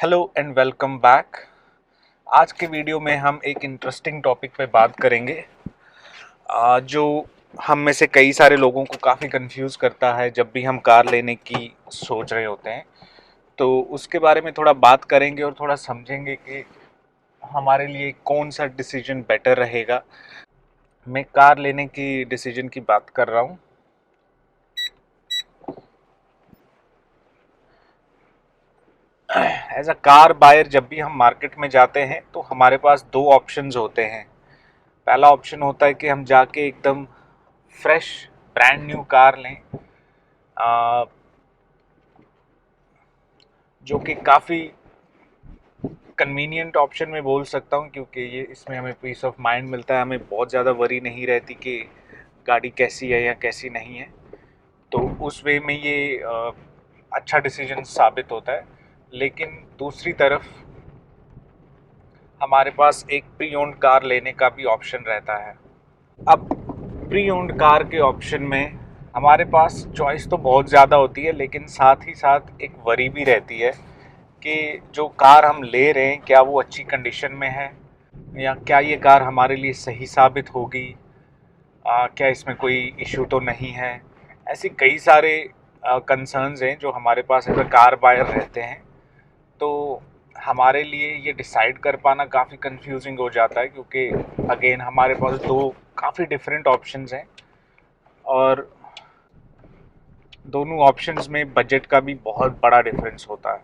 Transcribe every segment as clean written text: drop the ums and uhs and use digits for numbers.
Hello and welcome back. आज के video में हम एक इंटरेस्टिंग टॉपिक पे बात करेंगे जो हम में से कई सारे लोगों को काफ़ी कंफ्यूज करता है जब भी हम कार लेने की सोच रहे होते हैं। तो उसके बारे में थोड़ा बात करेंगे और थोड़ा समझेंगे कि हमारे लिए कौन सा डिसीजन बेटर रहेगा। मैं कार लेने की डिसीजन की बात कर रहा हूँ। एज अ कार बायर जब भी हम मार्केट में जाते हैं तो हमारे पास दो ऑप्शंस होते हैं। पहला ऑप्शन होता है कि हम जाके एकदम फ्रेश ब्रांड न्यू कार लें, आ, जो कि काफ़ी कन्वीनियंट ऑप्शन में बोल सकता हूँ, क्योंकि ये इसमें हमें पीस ऑफ माइंड मिलता है। हमें बहुत ज़्यादा वरी नहीं रहती कि गाड़ी कैसी है या कैसी नहीं है। तो उस वे में ये अच्छा डिसीजन साबित होता है। लेकिन दूसरी तरफ हमारे पास एक प्री ओन्ड कार लेने का भी ऑप्शन रहता है। अब प्री ओन्ड कार के ऑप्शन में हमारे पास चॉइस तो बहुत ज़्यादा होती है, लेकिन साथ ही साथ एक वरी भी रहती है कि जो कार हम ले रहे हैं क्या वो अच्छी कंडीशन में है, या क्या ये कार हमारे लिए सही साबित होगी, क्या इसमें कोई इशू तो नहीं है। ऐसी कई सारे कंसर्न्स हैं जो हमारे पास एज अ कार बायर रहते हैं। तो हमारे लिए ये डिसाइड कर पाना काफ़ी कंफ्यूजिंग हो जाता है, क्योंकि अगेन हमारे पास दो काफ़ी डिफरेंट ऑप्शंस हैं और दोनों ऑप्शंस में बजट का भी बहुत बड़ा डिफरेंस होता है।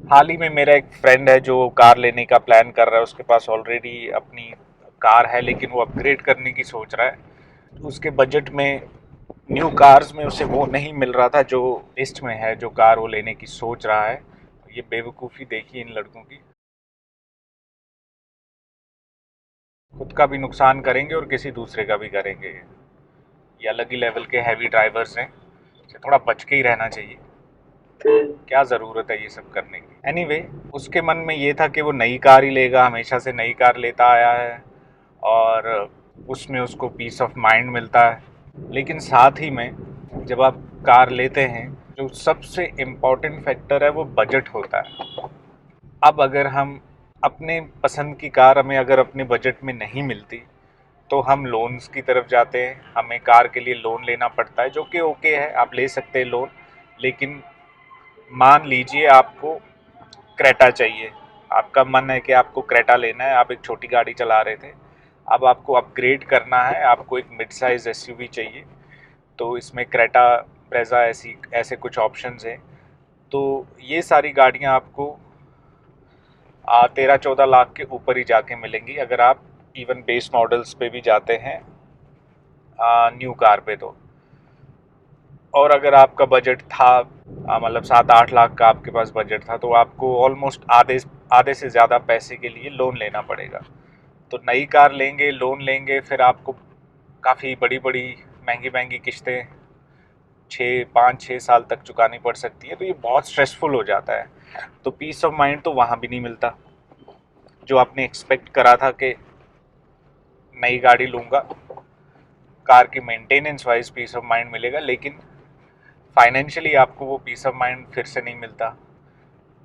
हाल ही में मेरा एक फ्रेंड है जो कार लेने का प्लान कर रहा है। उसके पास ऑलरेडी अपनी कार है, लेकिन वो अपग्रेड करने की सोच रहा है। उसके बजट में न्यू कार्स में उसे वो नहीं मिल रहा था जो लिस्ट में है, जो कार वो लेने की सोच रहा है। ये बेवकूफ़ी देखी इन लड़कों की, खुद का भी नुकसान करेंगे और किसी दूसरे का भी करेंगे। ये अलग ही लेवल के हैवी ड्राइवर्स हैं, इसे थोड़ा बच के ही रहना चाहिए। क्या ज़रूरत है ये सब करने की। एनीवे, उसके मन में ये था कि वो नई कार ही लेगा, हमेशा से नई कार लेता आया है और उसमें उसको पीस ऑफ माइंड मिलता है। लेकिन साथ ही में जब आप कार लेते हैं, जो सबसे इम्पॉर्टेंट फैक्टर है वो बजट होता है। अब अगर हम अपने पसंद की कार हमें अगर अपने बजट में नहीं मिलती तो हम लोन्स की तरफ जाते हैं। हमें कार के लिए लोन लेना पड़ता है, जो कि ओके है, आप ले सकते हैं लोन। लेकिन मान लीजिए आपको क्रेटा चाहिए, आपका मन है कि आपको क्रेटा लेना है, आप एक छोटी गाड़ी चला रहे थे, अब आपको अपग्रेड करना है, आपको एक मिड साइज एसयूवी चाहिए। तो इसमें क्रेटा, ब्रेजा ऐसी ऐसे कुछ ऑप्शंस हैं। तो ये सारी गाड़ियाँ आपको 13-14 लाख के ऊपर ही जाके मिलेंगी अगर आप इवन बेस मॉडल्स पे भी जाते हैं न्यू कार पे। तो और अगर आपका बजट था मतलब 7-8 लाख का आपके पास बजट था, तो आपको ऑलमोस्ट आधे आधे से ज़्यादा पैसे के लिए लोन लेना पड़ेगा। तो नई कार लेंगे, लोन लेंगे, फिर आपको काफ़ी बड़ी बड़ी महंगी महंगी किस्तें 5-6 साल तक चुकानी पड़ सकती है। तो ये बहुत स्ट्रेसफुल हो जाता है। तो पीस ऑफ माइंड तो वहाँ भी नहीं मिलता। जो आपने एक्सपेक्ट करा था कि नई गाड़ी लूँगा, कार की maintenance wise peace of mind मिलेगा, लेकिन फाइनेंशियली आपको वो पीस ऑफ माइंड फिर से नहीं मिलता।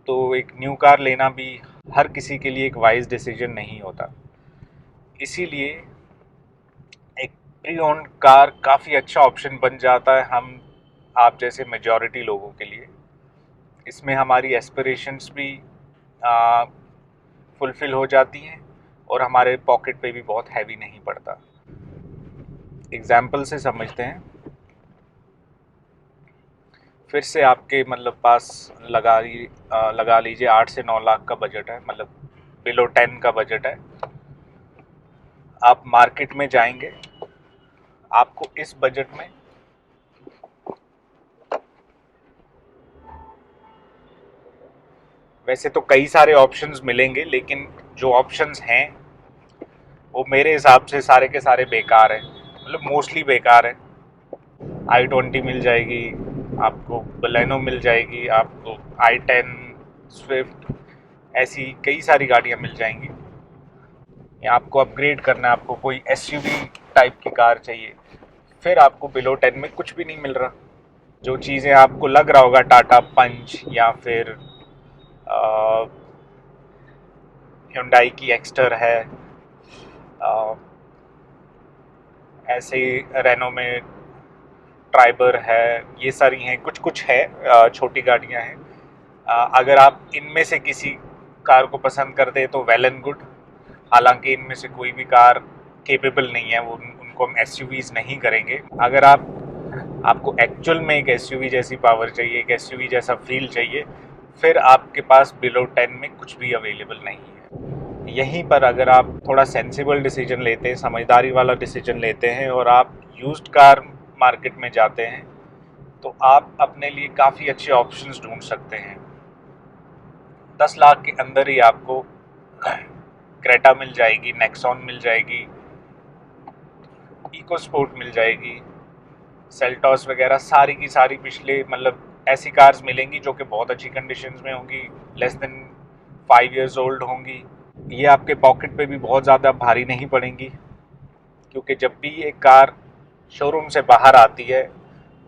तो एक न्यू कार लेना भी हर किसी के लिए एक वाइज डिसीजन नहीं होता। इसीलिए एक प्री ओन्ड कार काफ़ी अच्छा ऑप्शन बन जाता है हम आप जैसे मेजॉरिटी लोगों के लिए। इसमें हमारी एस्पिरेशंस भी फुलफ़िल हो जाती हैं और हमारे पॉकेट पे भी बहुत हैवी नहीं पड़ता। एग्जाम्पल से समझते हैं। फिर से आपके मतलब पास लगा लीजिए 8 से 9 लाख का बजट है, मतलब बिलो 10 का बजट है। आप मार्केट में जाएंगे, आपको इस बजट में वैसे तो कई सारे ऑप्शंस मिलेंगे, लेकिन जो ऑप्शंस हैं वो मेरे हिसाब से सारे के सारे बेकार हैं, मतलब मोस्टली बेकार हैं। i20 मिल जाएगी आपको, बलेनो मिल जाएगी आपको, i10, स्विफ्ट, ऐसी कई सारी गाड़ियाँ मिल जाएंगी। या आपको अपग्रेड करना है, आपको कोई एसयूवी टाइप की कार चाहिए, फिर आपको बिलो 10 में कुछ भी नहीं मिल रहा। जो चीज़ें आपको लग रहा होगा टाटा पंच या फिर Hyundai की एक्स्टर है, अ, ऐसे ही रेनो में ट्राइबर है, ये सारी हैं, कुछ कुछ है, छोटी गाड़ियां हैं। अगर आप इनमें से किसी कार को पसंद करते हैं तो वेल एंड गुड। हालांकि इनमें से कोई भी कार केपेबल नहीं है, वो उनको हम एसयूवीज नहीं करेंगे। अगर आपको एक्चुअल में एक एसयूवी जैसी पावर चाहिए, एक एसयूवी जैसा फील चाहिए, फिर आपके पास बिलो 10 में कुछ भी अवेलेबल नहीं है। यहीं पर अगर आप थोड़ा सेंसिबल डिसीजन लेते हैं, समझदारी वाला डिसीजन लेते हैं और आप यूज्ड कार मार्केट में जाते हैं, तो आप अपने लिए काफ़ी अच्छे ऑप्शंस ढूंढ सकते हैं। 10 लाख के अंदर ही आपको क्रेटा मिल जाएगी, नेक्सॉन मिल जाएगी, इको स्पोर्ट मिल जाएगी, सेल्टॉस वगैरह सारी की सारी पिछले मतलब ऐसी कार्स मिलेंगी जो कि बहुत अच्छी कंडीशंस में होंगी, लेस देन 5 इयर्स ओल्ड होंगी। ये आपके पॉकेट पे भी बहुत ज़्यादा भारी नहीं पड़ेंगी, क्योंकि जब भी एक कार शोरूम से बाहर आती है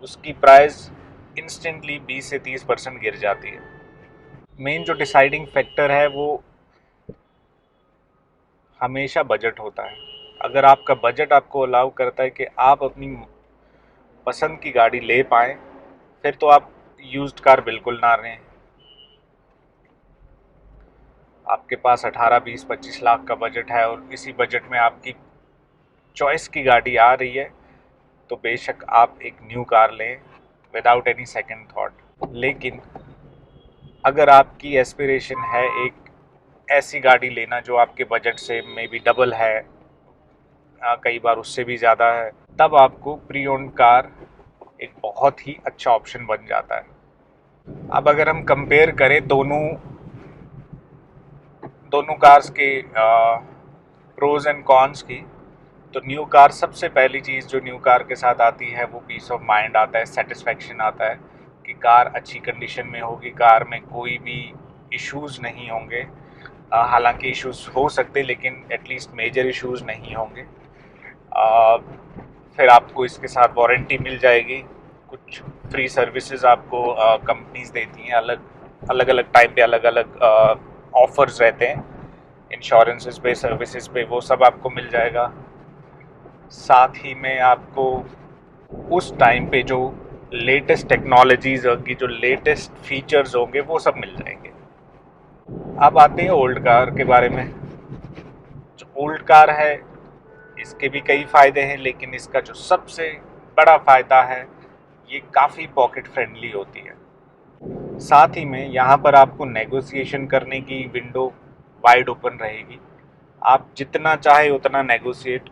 उसकी प्राइस इंस्टेंटली 20 से 30% गिर जाती है। मेन जो डिसाइडिंग फैक्टर है वो हमेशा बजट होता है। अगर आपका बजट आपको अलाउ करता है कि आप अपनी पसंद की गाड़ी ले पाएँ, फिर तो आप यूज्ड कार बिल्कुल ना लें। आपके पास 18, 20, 25 लाख का बजट है और इसी बजट में आपकी चॉइस की गाड़ी आ रही है, तो बेशक आप एक न्यू कार लें विदाउट एनी सेकंड थॉट। लेकिन अगर आपकी एस्पिरेशन है एक ऐसी गाड़ी लेना जो आपके बजट से मे बी डबल है, कई बार उससे भी ज़्यादा है, तब आपको प्री ओन्ड कार एक बहुत ही अच्छा ऑप्शन बन जाता है। अब अगर हम कंपेयर करें दोनों दोनों कार्स के प्रोज एंड कॉन्स की, तो न्यू कार सबसे पहली चीज़ जो न्यू कार के साथ आती है वो पीस ऑफ माइंड आता है, सेटिस्फेक्शन आता है कि कार अच्छी कंडीशन में होगी, कार में कोई भी इश्यूज़ नहीं होंगे। हालांकि इश्यूज़ हो सकते, लेकिन एटलीस्ट मेजर इश्यूज़ नहीं होंगे। फिर आपको इसके साथ वारंटी मिल जाएगी, कुछ फ्री सर्विसेज आपको कंपनीज देती हैं, अलग अलग टाइम पे अलग अलग ऑफर्स रहते हैं, इंश्योरेंसेस पे, सर्विसेज पे, वो सब आपको मिल जाएगा। साथ ही में आपको उस टाइम पे जो लेटेस्ट टेक्नोलॉजीज होंगी, जो लेटेस्ट फीचर्स होंगे, वो सब मिल जाएंगे। अब आते हैं ओल्ड कार के बारे में। जो ओल्ड कार है इसके भी कई फ़ायदे हैं, लेकिन इसका जो सबसे बड़ा फ़ायदा है ये काफ़ी पॉकेट फ्रेंडली होती है। साथ ही में यहाँ पर आपको नेगोशिएशन करने की विंडो वाइड ओपन रहेगी। आप जितना चाहे उतना नेगोशिएट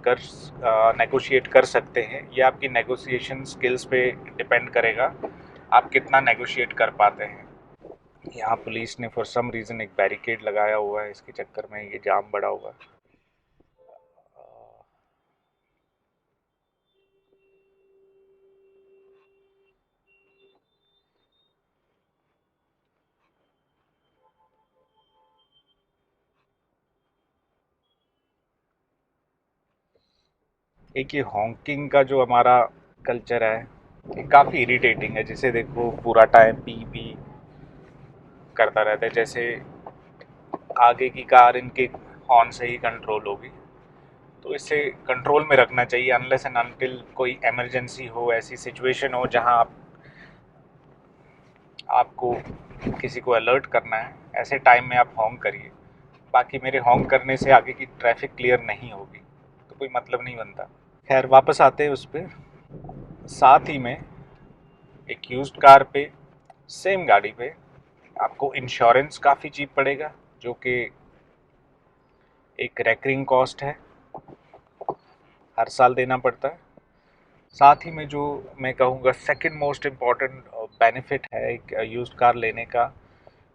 कर सकते हैं। ये आपकी नेगोशिएशन स्किल्स पे डिपेंड करेगा, आप कितना नेगोशिएट कर पाते हैं। यहाँ पुलिस ने फॉर सम रीज़न एक बैरिकेड लगाया हुआ है, इसके चक्कर में ये जाम बढ़ा हुआ है। एक ये हॉकिंग का जो हमारा कल्चर है ये काफ़ी इरिटेटिंग है। जिसे देखो पूरा टाइम पी पी करता रहता है, जैसे आगे की कार इनके हॉर्न से ही कंट्रोल होगी। तो इसे कंट्रोल में रखना चाहिए, अनलेस एंड अनटिल कोई इमरजेंसी हो, ऐसी सिचुएशन हो जहां आपको किसी को अलर्ट करना है, ऐसे टाइम में आप हॉर्न करिए। बाकी मेरे हॉर्न करने से आगे की ट्रैफिक क्लियर नहीं होगी तो कोई मतलब नहीं बनता। खैर वापस आते हैं उस पर। साथ ही में एक यूज्ड कार पे, सेम गाड़ी पे आपको इंश्योरेंस काफ़ी चीप पड़ेगा, जो कि एक रेकरिंग कॉस्ट है, हर साल देना पड़ता है। साथ ही में जो मैं कहूँगा सेकंड मोस्ट इम्पॉर्टेंट बेनिफिट है एक यूज्ड कार लेने का,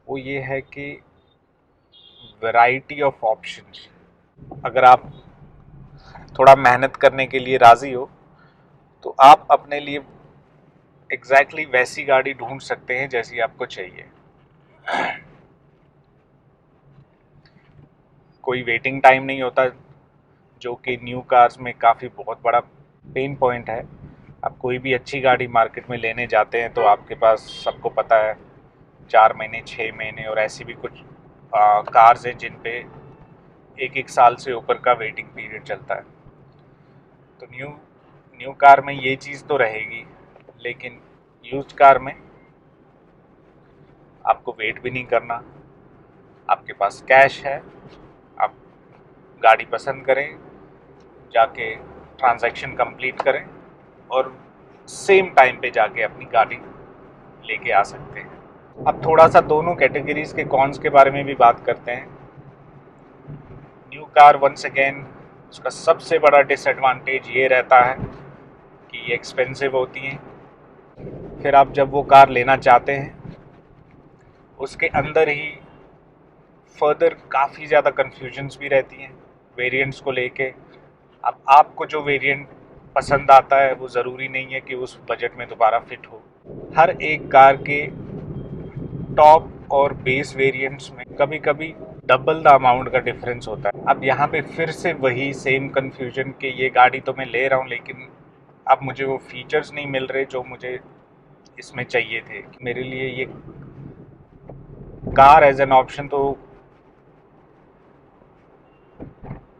वो ये है कि वैरायटी ऑफ ऑप्शंस। अगर आप थोड़ा मेहनत करने के लिए राज़ी हो तो आप अपने लिए एग्जैक्टली वैसी गाड़ी ढूंढ सकते हैं जैसी आपको चाहिए। कोई वेटिंग टाइम नहीं होता, जो कि न्यू कार्स में काफ़ी बहुत बड़ा पेन पॉइंट है। आप कोई भी अच्छी गाड़ी मार्केट में लेने जाते हैं तो आपके पास, सबको पता है, 4 महीने, 6 महीने और ऐसी भी कुछ कार्स हैं जिन पे एक एक साल से ऊपर का वेटिंग पीरियड चलता है। तो न्यू कार में ये चीज़ तो रहेगी, लेकिन यूज्ड कार में आपको वेट भी नहीं करना, आपके पास कैश है, आप गाड़ी पसंद करें, जाके ट्रांजैक्शन कंप्लीट करें और सेम टाइम पे जाके अपनी गाड़ी लेके आ सकते हैं। अब थोड़ा सा दोनों कैटेगरीज के कॉन्स के बारे में भी बात करते हैं। न्यू कार वंस अगेन उसका सबसे बड़ा डिसएडवांटेज ये रहता है कि ये एक्सपेंसिव होती हैं। फिर आप जब वो कार लेना चाहते हैं, उसके अंदर ही फर्दर काफ़ी ज़्यादा कन्फ्यूजन्स भी रहती हैं वेरिएंट्स को लेके। अब आपको जो वेरिएंट पसंद आता है वो ज़रूरी नहीं है कि उस बजट में दोबारा फिट हो। हर एक कार के टॉप और बेस वेरिएंट्स में कभी कभी डबल द अमाउंट का डिफरेंस होता है। अब यहाँ पे फिर से वही सेम कन्फ्यूजन कि ये गाड़ी तो मैं ले रहा हूँ, लेकिन अब मुझे वो फीचर्स नहीं मिल रहे जो मुझे इसमें चाहिए थे। मेरे लिए ये कार एज एन ऑप्शन तो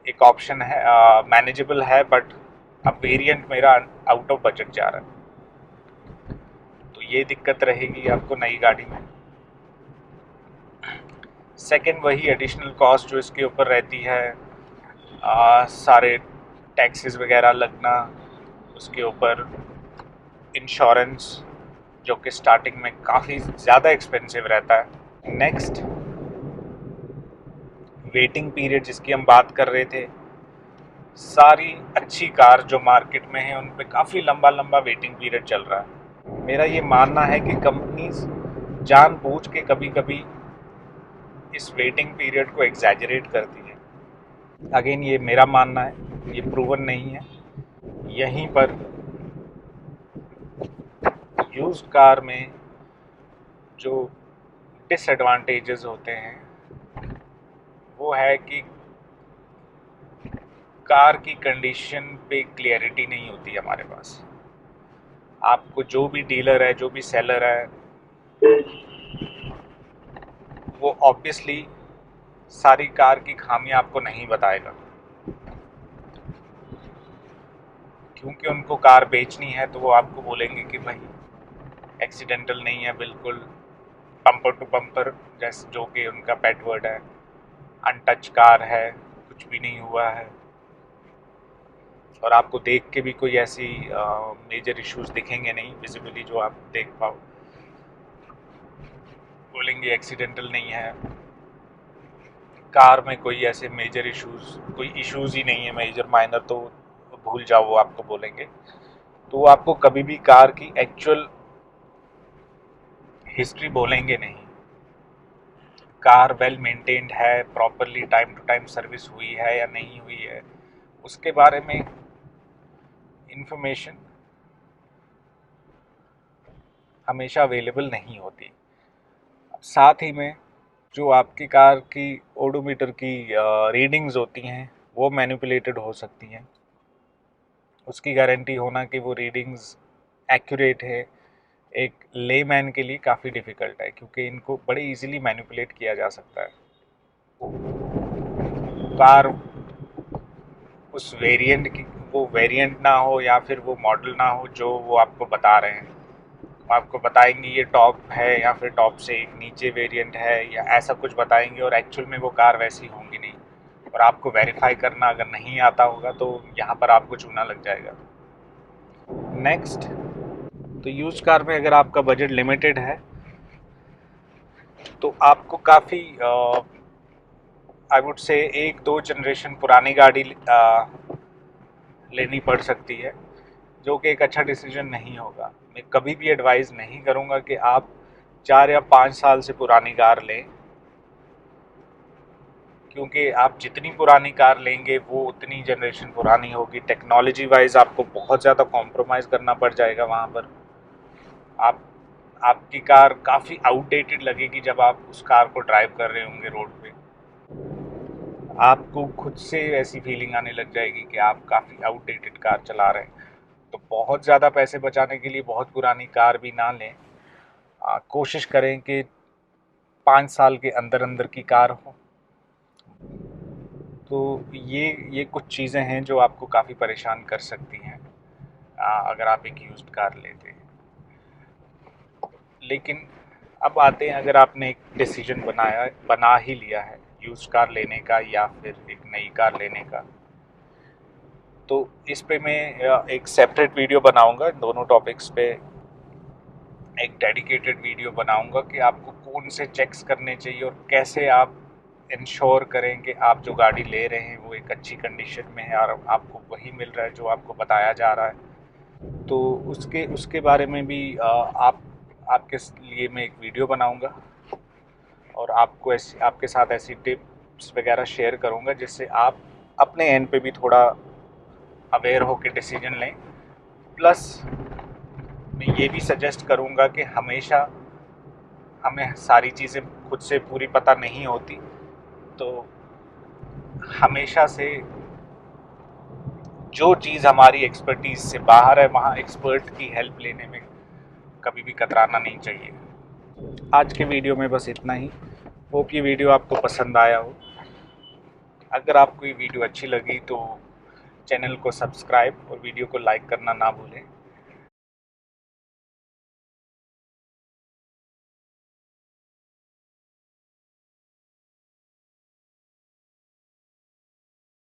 एक ऑप्शन है, मैनेजेबल है, बट अब वेरिएंट मेरा आउट ऑफ बजट जा रहा है, तो ये दिक्कत रहेगी आपको नई गाड़ी में। सेकंड, वही एडिशनल कॉस्ट जो इसके ऊपर रहती है, सारे टैक्सेस वगैरह लगना, उसके ऊपर इंश्योरेंस जो कि स्टार्टिंग में काफ़ी ज़्यादा एक्सपेंसिव रहता है। नेक्स्ट, वेटिंग पीरियड जिसकी हम बात कर रहे थे, सारी अच्छी कार जो मार्केट में है उन पे काफ़ी लंबा लंबा वेटिंग पीरियड चल रहा है। मेरा ये मानना है कि कंपनीज जानबूझ के कभी कभी इस वेटिंग पीरियड को एग्जैजरेट करती हैं। अगेन ये मेरा मानना है, ये प्रूवन नहीं है। यहीं पर यूज्ड कार में जो डिसएडवांटेजेस होते हैं वो है कि कार की कंडीशन पे क्लियरिटी नहीं होती हमारे पास। आपको जो भी डीलर है, जो भी सेलर है, वो ऑब्वियसली सारी कार की खामियां आपको नहीं बताएगा, क्योंकि उनको कार बेचनी है। तो वो आपको बोलेंगे कि भाई एक्सीडेंटल नहीं है बिल्कुल, बम्पर टू बम्पर, जैसे जो कि उनका पेट वर्ड है, अनटच कार है, कुछ भी नहीं हुआ है, और आपको देख के भी कोई ऐसी मेजर इश्यूज दिखेंगे नहीं विजिबली जो आप देख पाओ। बोलेंगे एक्सीडेंटल नहीं है, कार में कोई ऐसे मेजर कोई इश्यूज ही नहीं है, मेजर माइनर तो भूल जाओ, वो आपको बोलेंगे। तो वो आपको कभी भी कार की एक्चुअल हिस्ट्री बोलेंगे नहीं। कार वेल मेंटेन्ड है, properly time to time service हुई है या नहीं हुई है, उसके बारे में इंफॉर्मेशन हमेशा अवेलेबल नहीं होती। साथ ही में जो आपकी कार की ओडोमीटर की रीडिंग्स होती हैं वो मैनिपुलेटेड हो सकती हैं। उसकी गारंटी होना कि वो रीडिंग्स एक्यूरेट है एक लेमैन के लिए काफ़ी डिफ़िकल्ट है, क्योंकि इनको बड़े इजीली मैनिपुलेट किया जा सकता है। कार उस वेरिएंट की, वो वेरिएंट ना हो या फिर वो मॉडल ना हो जो वो आपको बता रहे हैं। आपको बताएंगे ये टॉप है या फिर टॉप से एक नीचे वेरिएंट है या ऐसा कुछ बताएंगे, और एक्चुअल में वो कार वैसी होंगी नहीं, और आपको वेरीफाई करना अगर नहीं आता होगा तो यहाँ पर आपको चूना लग जाएगा। नेक्स्ट, तो यूज कार में अगर आपका बजट लिमिटेड है तो आपको काफ़ी आई वुड से 1-2 जनरेशन पुरानी गाड़ी लेनी पड़ सकती है, जो कि एक अच्छा डिसीजन नहीं होगा। मैं कभी भी एडवाइस नहीं करूँगा कि आप 4 या 5 साल से पुरानी कार लें, क्योंकि आप जितनी पुरानी कार लेंगे वो उतनी जनरेशन पुरानी होगी। टेक्नोलॉजी वाइज आपको बहुत ज़्यादा कॉम्प्रोमाइज़ करना पड़ जाएगा वहाँ पर। आप आपकी कार काफ़ी आउटडेटेड लगेगी जब आप उस कार को ड्राइव कर रहे होंगे रोड पे। आपको खुद से ऐसी फीलिंग आने लग जाएगी कि आप काफ़ी आउटडेटेड कार चला रहे हैं। तो बहुत ज़्यादा पैसे बचाने के लिए बहुत पुरानी कार भी ना लें। कोशिश करें कि 5 साल के अंदर अंदर की कार हो। तो ये कुछ चीज़ें हैं जो आपको काफ़ी परेशान कर सकती हैं अगर आप एक यूज्ड कार लेते हैं। लेकिन अब आते हैं, अगर आपने एक डिसीजन बना ही लिया है यूज्ड कार लेने का या फिर एक नई कार लेने का, तो इस पे मैं एक सेपरेट वीडियो बनाऊंगा। दोनों टॉपिक्स पे एक डेडिकेटेड वीडियो बनाऊंगा कि आपको कौन से चेक्स करने चाहिए और कैसे आप इंश्योर करें कि आप जो गाड़ी ले रहे हैं वो एक अच्छी कंडीशन में है और आपको वही मिल रहा है जो आपको बताया जा रहा है। तो उसके उसके बारे में भी आपके लिए मैं एक वीडियो बनाऊंगा और आपके साथ ऐसी टिप्स वगैरह शेयर करूंगा जिससे आप अपने एंड पे भी थोड़ा अवेयर होकर डिसीजन लें। प्लस मैं ये भी सजेस्ट करूंगा कि हमेशा हमें सारी चीज़ें खुद से पूरी पता नहीं होती, तो हमेशा से जो चीज़ हमारी एक्सपर्टीज से बाहर है वहाँ एक्सपर्ट की हेल्प लेने में कभी भी कतराना नहीं चाहिए। आज के वीडियो में बस इतना ही। होप ये वीडियो आपको पसंद आया हो। अगर आपको ये वीडियो अच्छी लगी तो चैनल को सब्सक्राइब और वीडियो को लाइक करना ना भूलें।